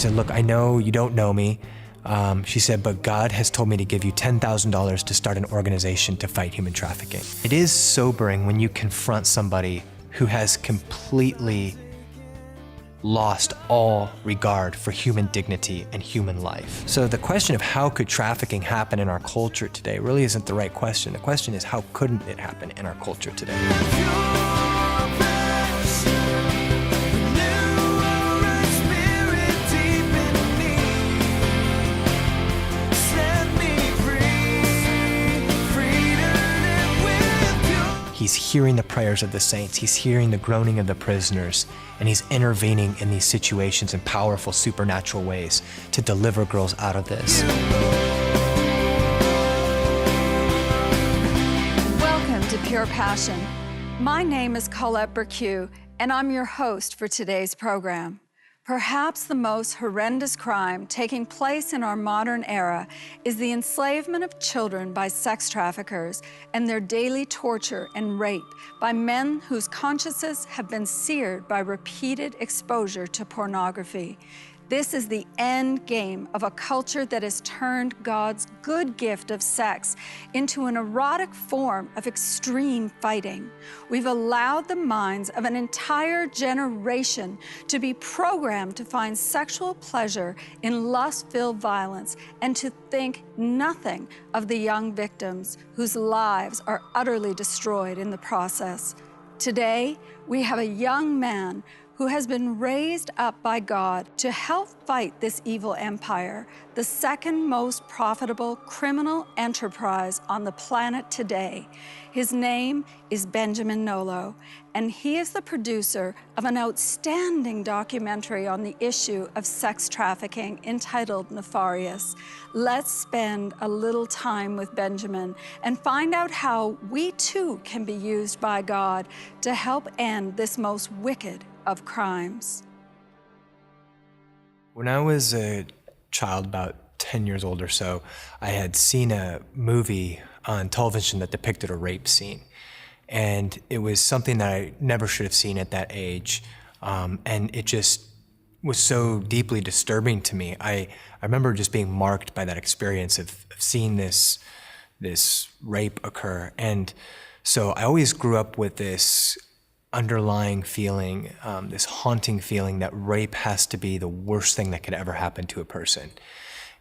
said, look, I know you don't know me. She said, but God has told me to give you $10,000 to start an organization to fight human trafficking. It is sobering when you confront somebody who has completely lost all regard for human dignity and human life. So the question of how could trafficking happen in our culture today really isn't the right question. The question is, how couldn't it happen in our culture today? He's hearing the prayers of the saints, he's hearing the groaning of the prisoners, and he's intervening in these situations in powerful supernatural ways to deliver girls out of this. Welcome to Pure Passion. My name is Colette Burque, and I'm your host for today's program. Perhaps the most horrendous crime taking place in our modern era is the enslavement of children by sex traffickers and their daily torture and rape by men whose consciences have been seared by repeated exposure to pornography. This is the end game of a culture that has turned God's good gift of sex into an erotic form of extreme fighting. We've allowed the minds of an entire generation to be programmed to find sexual pleasure in lust-filled violence and to think nothing of the young victims whose lives are utterly destroyed in the process. Today, we have a young man who has been raised up by God to help fight this evil empire, the second most profitable criminal enterprise on the planet today. His name is Benjamin Nolot, and he is the producer of an outstanding documentary on the issue of sex trafficking entitled Nefarious. Let's spend a little time with Benjamin and find out how we too can be used by God to help end this most wicked of crimes. When I was a child, about 10 years old or so, I had seen a movie on television that depicted a rape scene. And it was something that I never should have seen at that age. And it just was so deeply disturbing to me. I remember just being marked by that experience of seeing this rape occur. And so I always grew up with this underlying feeling, this haunting feeling that rape has to be the worst thing that could ever happen to a person.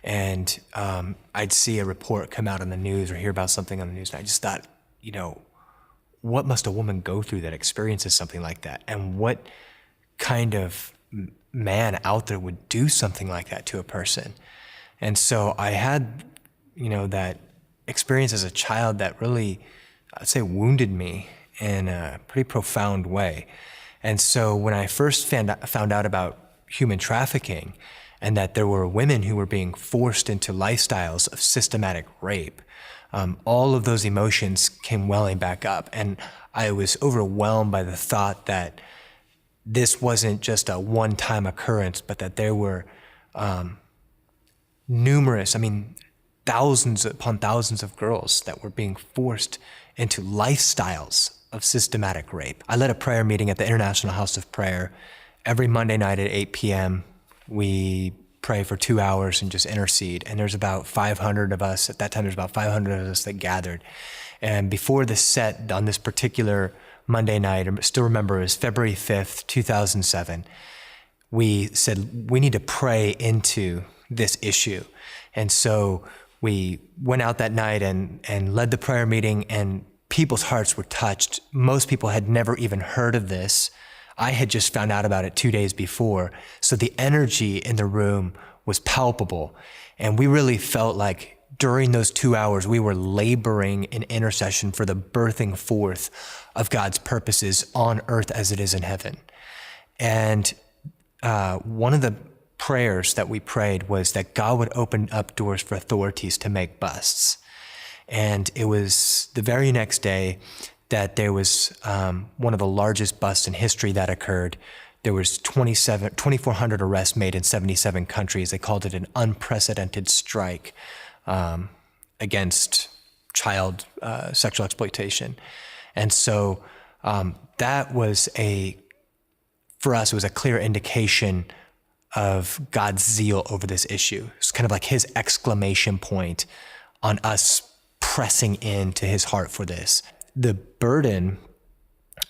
And I'd see a report come out on the news or hear about something on the news, and I just thought, you know, what must a woman go through that experiences something like that? And what kind of man out there would do something like that to a person? And so I had, you know, that experience as a child that really, I'd say, wounded me in a pretty profound way. And so when I first found out about human trafficking and that there were women who were being forced into lifestyles of systematic rape, all of those emotions came welling back up. And I was overwhelmed by the thought that this wasn't just a one-time occurrence, but that there were numerous, thousands upon thousands of girls that were being forced into lifestyles of systematic rape. I led a prayer meeting at the International House of Prayer. Every Monday night at 8 p.m., we pray for 2 hours and just intercede. And there's about 500 of us. At that time, there's about 500 of us that gathered. And before the set on this particular Monday night, I still remember it was February 5th, 2007, we said, we need to pray into this issue. And so we went out that night and led the prayer meeting, and people's hearts were touched. Most people had never even heard of this. I had just found out about it 2 days before. So the energy in the room was palpable. And we really felt like during those 2 hours, we were laboring in intercession for the birthing forth of God's purposes on earth as it is in heaven. And one of the prayers that we prayed was that God would open up doors for authorities to make busts. And it was the very next day that there was one of the largest busts in history that occurred. There was 2,400 arrests made in 77 countries. They called it an unprecedented strike against child sexual exploitation. And so that was for us, it was a clear indication of God's zeal over this issue. It's kind of like his exclamation point on us pressing into his heart for this. The burden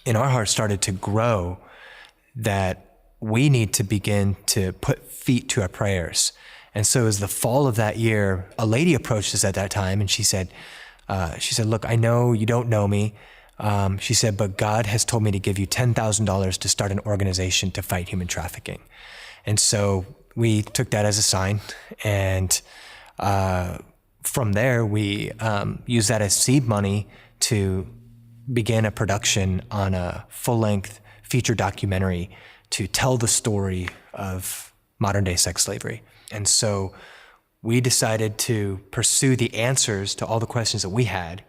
in our heart started to grow that we need to begin to put feet to our prayers. And so as the fall of that year, a lady approached us at that time and she said, look, I know you don't know me. She said, but God has told me to give you $10,000 to start an organization to fight human trafficking. And so we took that as a sign. And from there, we used that as seed money to begin a production on a full-length feature documentary to tell the story of modern-day sex slavery. And so we decided to pursue the answers to all the questions that we had,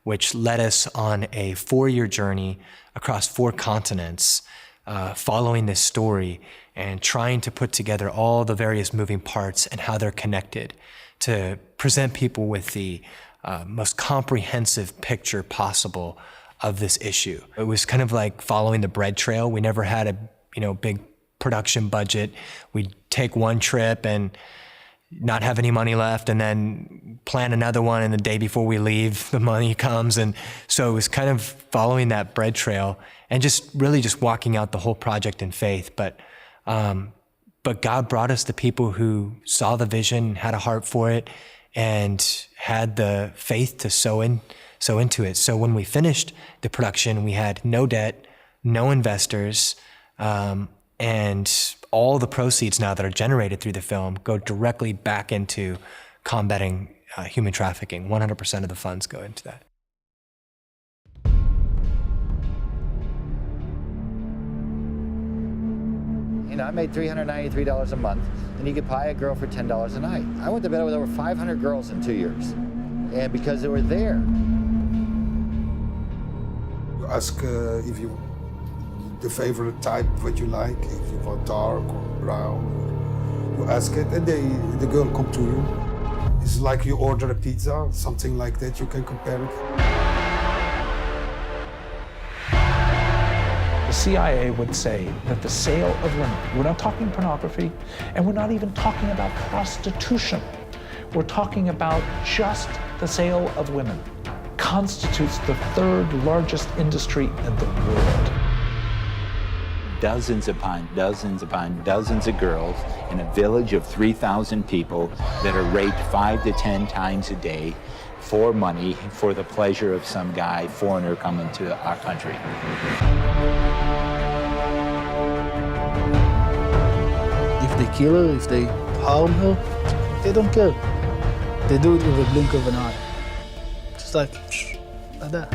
which led us on a 4-year journey across 4 continents, following this story and trying to put together all the various moving parts and how they're connected to present people with the most comprehensive picture possible of this issue. It was kind of like following the bread trail. We never had a big production budget. We'd take one trip and not have any money left and then plan another one, and the day before we leave, the money comes. And so it was kind of following that bread trail and just walking out the whole project in faith. But God brought us the people who saw the vision, had a heart for it, and had the faith to sow into it. So when we finished the production, we had no debt, no investors, and all the proceeds now that are generated through the film go directly back into combating human trafficking. 100% of the funds go into that. I made $393 a month, and you could buy a girl for $10 a night. I went to bed with over 500 girls in 2 years, and because they were there. You ask if you the favorite type, what you like, if you want dark or brown. You ask it, and the girl come to you. It's like you order a pizza, something like that. You can compare it. The CIA would say that the sale of women, we're not talking pornography, and we're not even talking about prostitution. We're talking about just the sale of women, constitutes the 3rd largest industry in the world. Dozens upon dozens of girls in a village of 3,000 people that are raped 5 to 10 times a day for money, for the pleasure of some guy, foreigner coming to our country. If they kill her, if they harm her, they don't care. They do it with a blink of an eye. Just like that.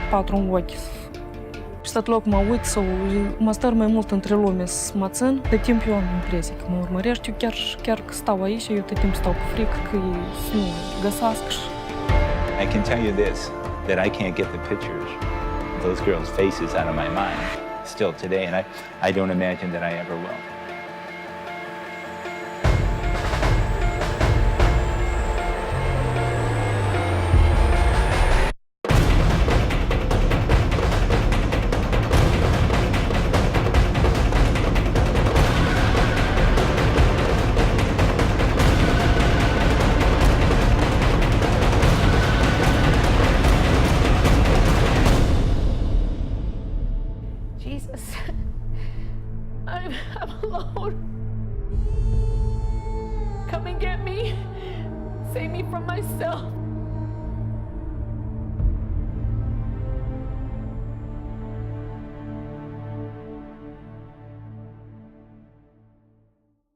Patru în ochi. Și tot loc mă uit sau mă stăr mai mult între lume să mă țin. De timp eu am impresia că mă urmărești. Eu chiar că stau aici, eu tot timp stau cu frică că ei să nu găsească. I can tell you this, that I can't get the pictures of those girls' faces out of my mind still today, and I don't imagine that I ever will. I'm alone. Come and get me. Save me from myself.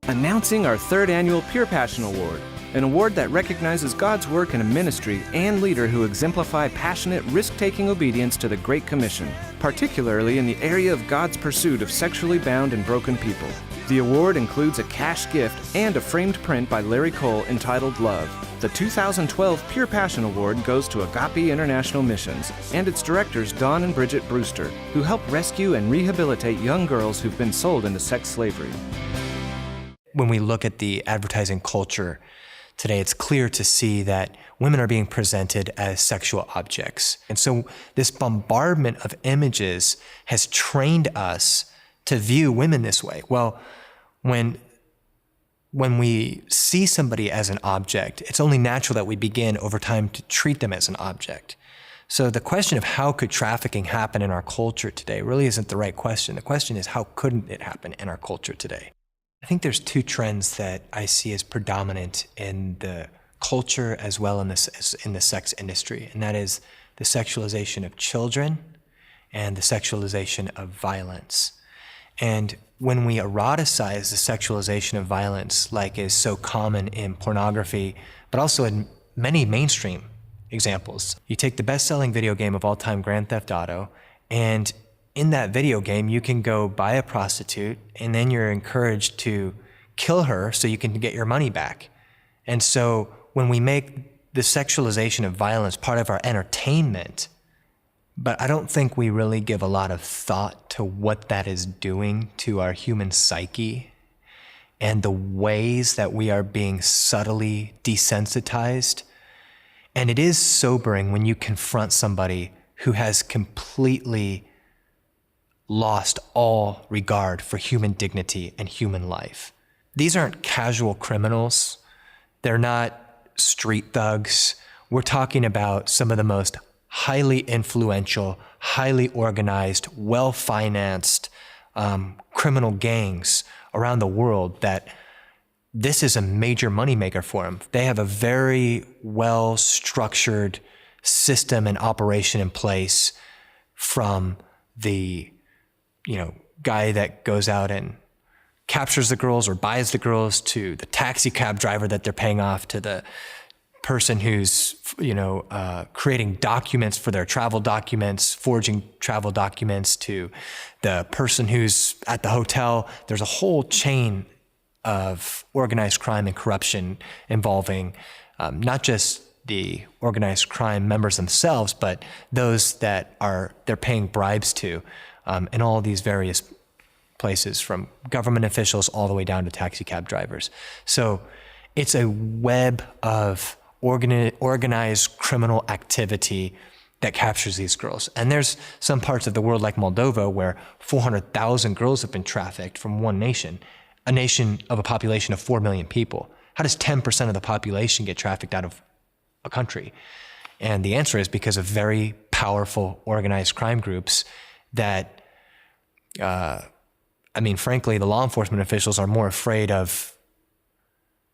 Announcing our 3rd annual Pure Passion Award, an award that recognizes God's work in a ministry and leader who exemplify passionate, risk-taking obedience to the Great Commission, particularly in the area of God's pursuit of sexually bound and broken people. The award includes a cash gift and a framed print by Larry Cole entitled Love. The 2012 Pure Passion Award goes to Agape International Missions and its directors Don and Bridget Brewster, who help rescue and rehabilitate young girls who've been sold into sex slavery. When we look at the advertising culture today, it's clear to see that women are being presented as sexual objects. And so this bombardment of images has trained us to view women this way. Well, when when we see somebody as an object, it's only natural that we begin over time to treat them as an object. So the question of how could trafficking happen in our culture today really isn't the right question. The question is, how couldn't it happen in our culture today? I think there's two trends that I see as predominant in the culture as well as in the sex industry, and that is the sexualization of children and the sexualization of violence. And when we eroticize the sexualization of violence, like is so common in pornography, but also in many mainstream examples, you take the best-selling video game of all time, Grand Theft Auto, and in that video game, you can go buy a prostitute, and then you're encouraged to kill her so you can get your money back. And so when we make the sexualization of violence part of our entertainment, but I don't think we really give a lot of thought to what that is doing to our human psyche and the ways that we are being subtly desensitized. And it is sobering when you confront somebody who has completely lost all regard for human dignity and human life. These aren't casual criminals. They're not street thugs. We're talking about some of the most highly influential, highly organized, well-financed criminal gangs around the world that this is a major moneymaker for them. They have a very well-structured system and operation in place, from the guy that goes out and captures the girls or buys the girls, to the taxi cab driver that they're paying off, to the person who's creating documents for their travel documents, forging travel documents, to the person who's at the hotel. There's a whole chain of organized crime and corruption involving not just the organized crime members themselves, but those that they're paying bribes to in all these various places, from government officials all the way down to taxi cab drivers. So it's a web of organized criminal activity that captures these girls. And there's some parts of the world like Moldova where 400,000 girls have been trafficked from one nation, a nation of a population of 4 million people. How does 10% of the population get trafficked out of a country? And the answer is because of very powerful organized crime groups that, frankly, the law enforcement officials are more afraid of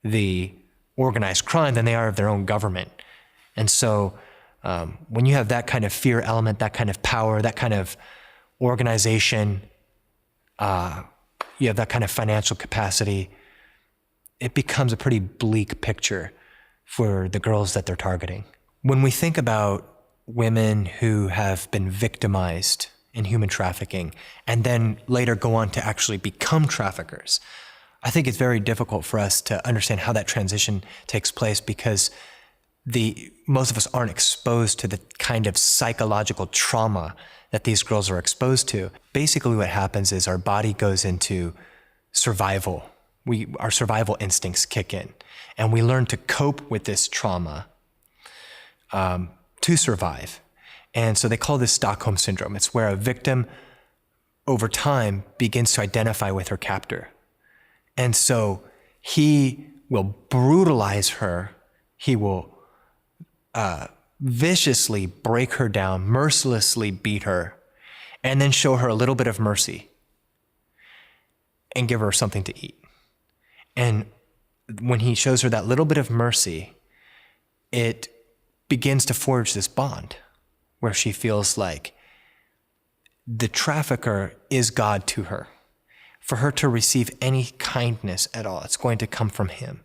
the organized crime than they are of their own government. And so when you have that kind of fear element, that kind of power, that kind of organization, you have that kind of financial capacity, it becomes a pretty bleak picture for the girls that they're targeting. When we think about women who have been victimized in human trafficking and then later go on to actually become traffickers, I think it's very difficult for us to understand how that transition takes place, because most of us aren't exposed to the kind of psychological trauma that these girls are exposed to. Basically what happens is our body goes into survival. Our survival instincts kick in, and we learn to cope with this trauma to survive. And so they call this Stockholm Syndrome. It's where a victim over time begins to identify with her captor. And so he will brutalize her. He will viciously break her down, mercilessly beat her, and then show her a little bit of mercy and give her something to eat. And when he shows her that little bit of mercy, it begins to forge this bond where she feels like the trafficker is God to her. For her to receive any kindness at all, it's going to come from him.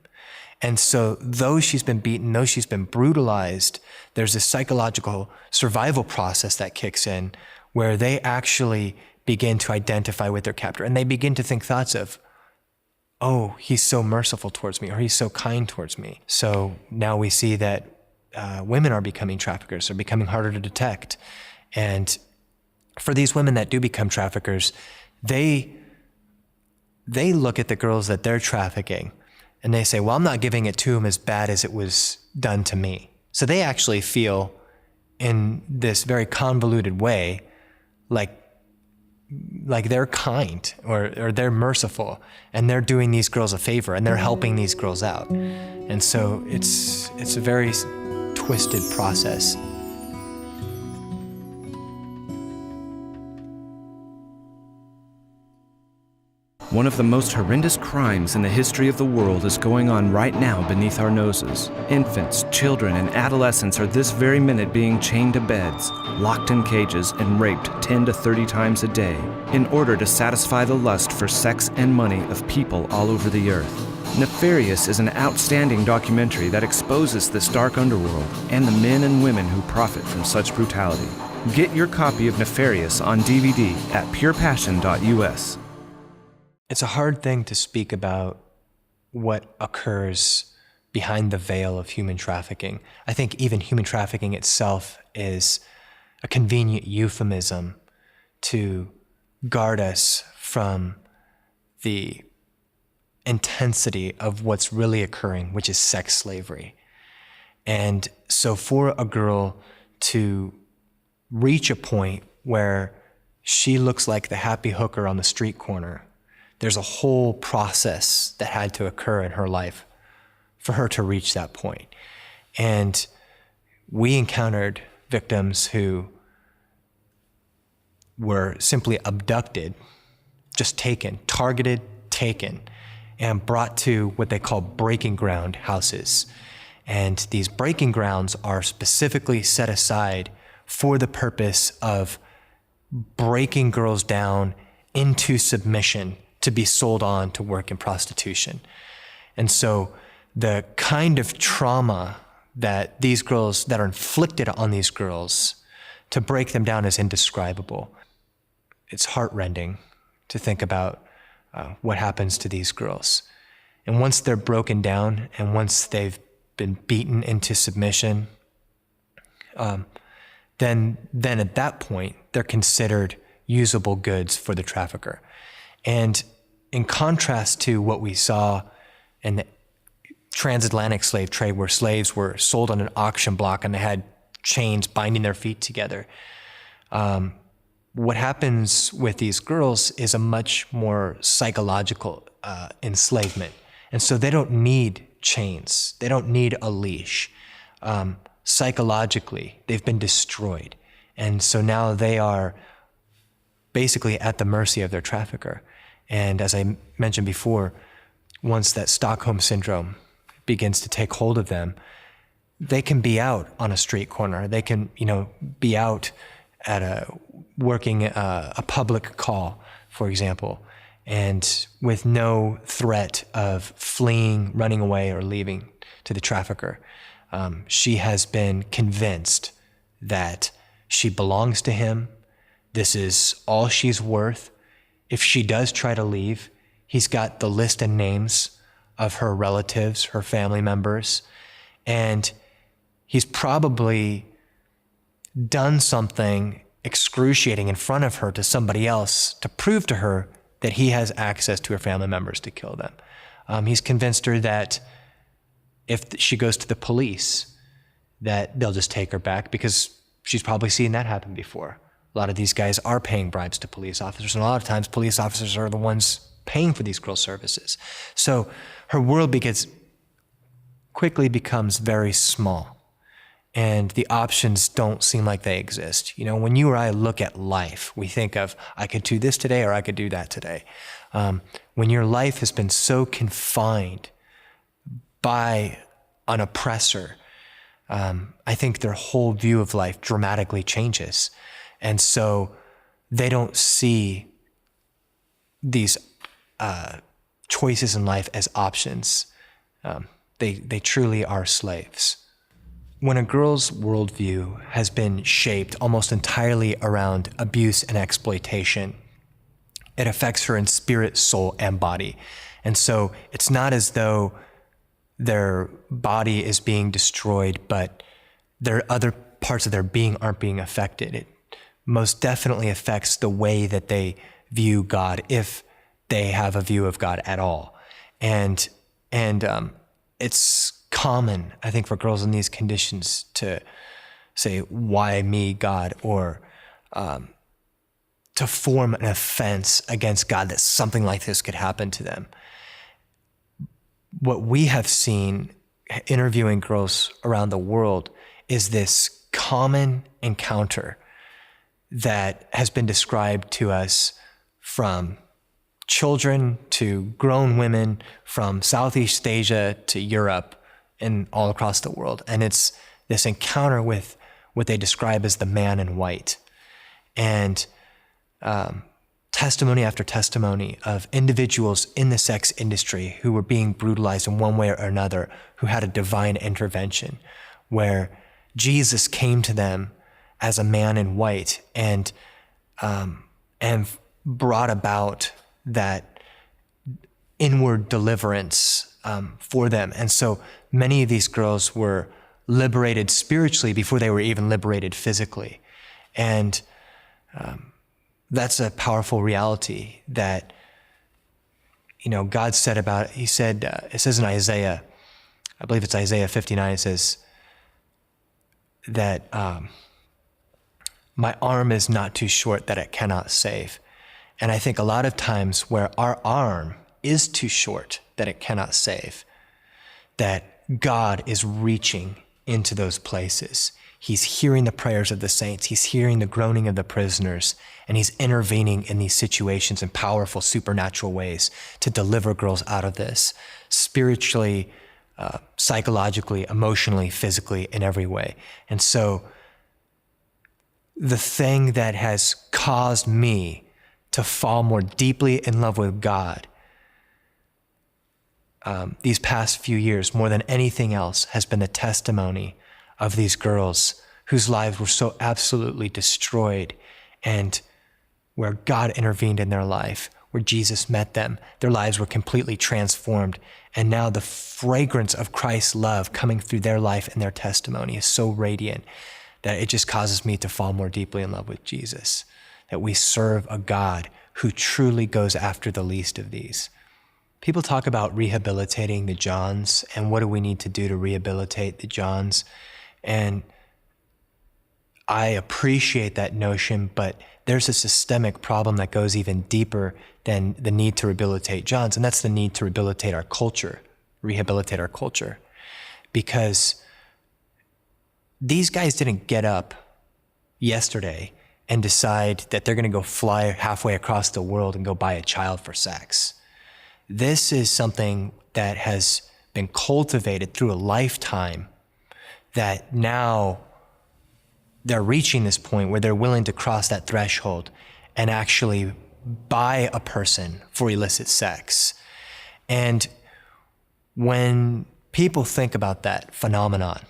And so though she's been beaten, though she's been brutalized, there's this psychological survival process that kicks in where they actually begin to identify with their captor. And they begin to think thoughts of, oh, he's so merciful towards me, or he's so kind towards me. So now we see that women are becoming traffickers. They're becoming harder to detect. And for these women that do become traffickers, they look at the girls that they're trafficking and they say, well, I'm not giving it to them as bad as it was done to me. So they actually feel in this very convoluted way like like they're kind or they're merciful, and they're doing these girls a favor and they're helping these girls out. And so it's a very twisted process. One of the most horrendous crimes in the history of the world is going on right now beneath our noses. Infants, children, and adolescents are this very minute being chained to beds, locked in cages, and raped 10 to 30 times a day in order to satisfy the lust for sex and money of people all over the earth. Nefarious is an outstanding documentary that exposes this dark underworld and the men and women who profit from such brutality. Get your copy of Nefarious on DVD at purepassion.us. It's a hard thing to speak about what occurs behind the veil of human trafficking. I think even human trafficking itself is a convenient euphemism to guard us from the intensity of what's really occurring, which is sex slavery. And so for a girl to reach a point where she looks like the happy hooker on the street corner, there's a whole process that had to occur in her life for her to reach that point. And we encountered victims who were simply abducted, just taken, targeted, taken, and brought to what they call breaking ground houses. And these breaking grounds are specifically set aside for the purpose of breaking girls down into submission to be sold on to work in prostitution. And so the kind of trauma that these girls, that are inflicted on these girls, to break them down is indescribable. It's heartrending to think about what happens to these girls. And once they're broken down and once they've been beaten into submission, then at that point, they're considered usable goods for the trafficker. And in contrast to what we saw in the transatlantic slave trade, where slaves were sold on an auction block and they had chains binding their feet together, what happens with these girls is a much more psychological enslavement. And so they don't need chains. They don't need a leash. Psychologically, they've been destroyed. And so now they are basically at the mercy of their trafficker. And as I mentioned before, once that Stockholm syndrome begins to take hold of them, they can be out on a street corner. They can, be out at working a public call, for example, and with no threat of fleeing, running away, or leaving to the trafficker. She has been convinced that she belongs to him. This is all she's worth. If she does try to leave, he's got the list and names of her relatives, her family members, and he's probably done something excruciating in front of her to somebody else to prove to her that he has access to her family members to kill them. He's convinced her that if she goes to the police, that they'll just take her back, because she's probably seen that happen before. A lot of these guys are paying bribes to police officers, and a lot of times police officers are the ones paying for these girl services. So her world quickly becomes very small, and the options don't seem like they exist. When you or I look at life, we think of, I could do this today or I could do that today. When your life has been so confined by an oppressor, I think their whole view of life dramatically changes. And so they don't see these choices in life as options. They truly are slaves. When a girl's worldview has been shaped almost entirely around abuse and exploitation, it affects her in spirit, soul, and body. And so it's not as though their body is being destroyed, but their other parts of their being aren't being affected. It most definitely affects the way that they view God, if they have a view of God at all. And it's common, I think, for girls in these conditions to say, why me, God? Or to form an offense against God that something like this could happen to them. What we have seen interviewing girls around the world is this common encounter that has been described to us from children to grown women, from Southeast Asia to Europe and all across the world. And it's this encounter with what they describe as the man in white. And testimony after testimony of individuals in the sex industry who were being brutalized in one way or another, who had a divine intervention, where Jesus came to them as a man in white and brought about that inward deliverance for them. And so many of these girls were liberated spiritually before they were even liberated physically. And that's a powerful reality that, God said about it. He said, it says in Isaiah, I believe it's Isaiah 59, it says that my arm is not too short that it cannot save. And I think a lot of times where our arm is too short that it cannot save, that God is reaching into those places. He's hearing the prayers of the saints. He's hearing the groaning of the prisoners, and he's intervening in these situations in powerful supernatural ways to deliver girls out of this, spiritually, psychologically, emotionally, physically, in every way. And so the thing that has caused me to fall more deeply in love with God these past few years, more than anything else, has been the testimony of these girls whose lives were so absolutely destroyed, and where God intervened in their life, where Jesus met them. Their lives were completely transformed. And now the fragrance of Christ's love coming through their life and their testimony is so radiant that it just causes me to fall more deeply in love with Jesus, that we serve a God who truly goes after the least of these. People talk about rehabilitating the Johns, and what do we need to do to rehabilitate the Johns? And I appreciate that notion, but there's a systemic problem that goes even deeper than the need to rehabilitate Johns, and that's the need to rehabilitate our culture. Because these guys didn't get up yesterday and decide that they're going to go fly halfway across the world and go buy a child for sex. This is something that has been cultivated through a lifetime, that now they're reaching this point where they're willing to cross that threshold and actually buy a person for illicit sex. And when people think about that phenomenon,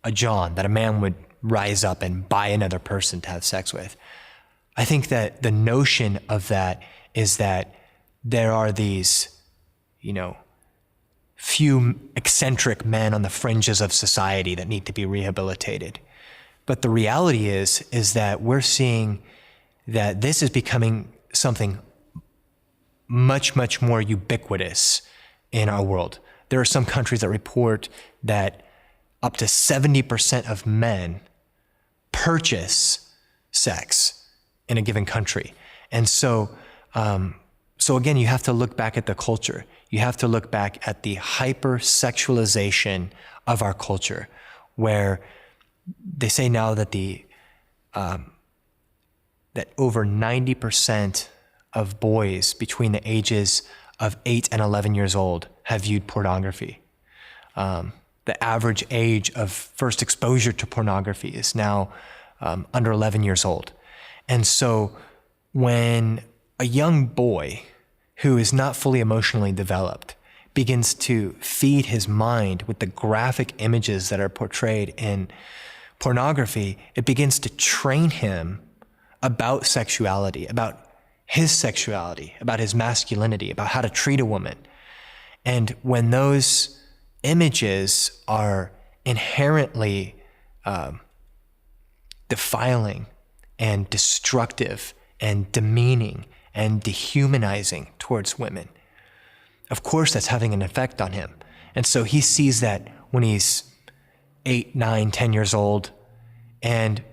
a John, that a man would rise up and buy another person to have sex with, I think that the notion of that is that there are these, few eccentric men on the fringes of society that need to be rehabilitated. But the reality is that we're seeing that this is becoming something much, much more ubiquitous in our world. There are some countries that report that up to 70% of men purchase sex in a given country. And so again, you have to look back at the culture. You have to look back at the hypersexualization of our culture, where they say now that that over 90% of boys between the ages of 8 and 11 years old have viewed pornography. The average age of first exposure to pornography is now under 11 years old. And so when a young boy who is not fully emotionally developed begins to feed his mind with the graphic images that are portrayed in pornography, it begins to train him about sexuality, about his masculinity, about how to treat a woman. And when those images are inherently defiling and destructive and demeaning and dehumanizing towards women, of course that's having an effect on him. And so he sees that when he's 8, 9, 10 years old, and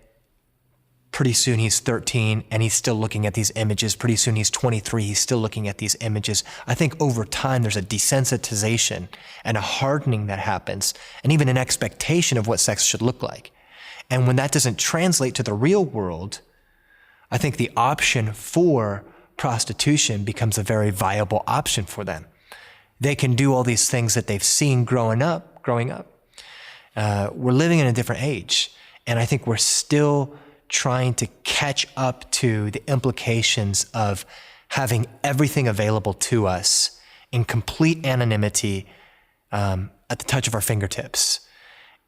Pretty soon he's 13 and he's still looking at these images. Pretty soon he's 23, he's still looking at these images. I think over time there's a desensitization and a hardening that happens, and even an expectation of what sex should look like. And when that doesn't translate to the real world, I think the option for prostitution becomes a very viable option for them. They can do all these things that they've seen growing up. We're living in a different age, and I think we're still trying to catch up to the implications of having everything available to us in complete anonymity at the touch of our fingertips.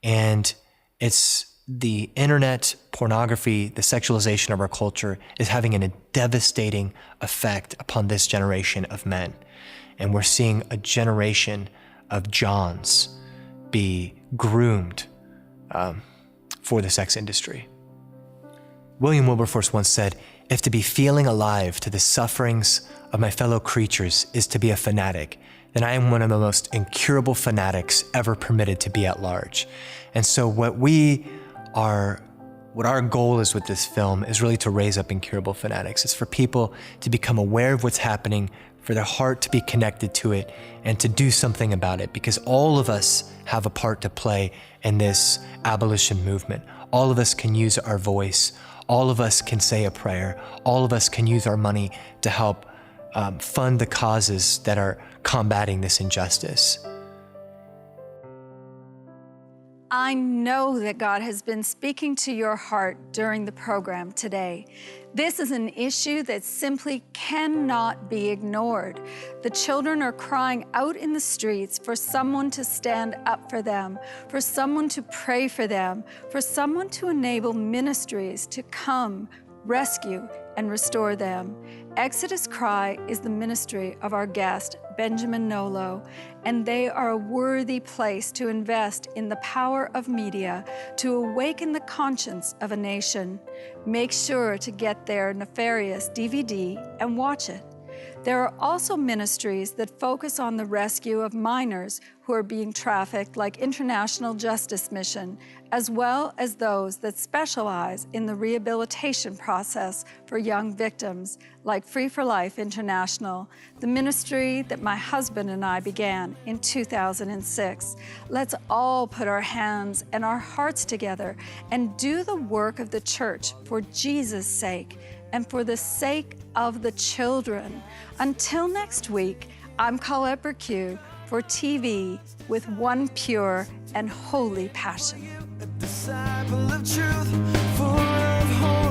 And it's the internet, pornography, the sexualization of our culture is having a devastating effect upon this generation of men. And we're seeing a generation of Johns be groomed for the sex industry. William Wilberforce once said, "If to be feeling alive to the sufferings of my fellow creatures is to be a fanatic, then I am one of the most incurable fanatics ever permitted to be at large." And so what our goal is with this film is really to raise up incurable fanatics. It's for people to become aware of what's happening, for their heart to be connected to it, and to do something about it, because all of us have a part to play in this abolition movement. All of us can use our voice. All of us can say a prayer. All of us can use our money to help fund the causes that are combating this injustice. I know that God has been speaking to your heart during the program today. This is an issue that simply cannot be ignored. The children are crying out in the streets for someone to stand up for them, for someone to pray for them, for someone to enable ministries to come, rescue, and restore them. Exodus Cry is the ministry of our guest, Benjamin Nolot, and they are a worthy place to invest in the power of media to awaken the conscience of a nation. Make sure to get their Nefarious DVD and watch it. There are also ministries that focus on the rescue of minors who are being trafficked, like International Justice Mission, as well as those that specialize in the rehabilitation process for young victims, like Free for Life International, the ministry that my husband and I began in 2006. Let's all put our hands and our hearts together and do the work of the church for Jesus' sake and for the sake of the children. Until next week, I'm Colette Berque for TV with one pure and holy passion. A disciple of truth, full of hope.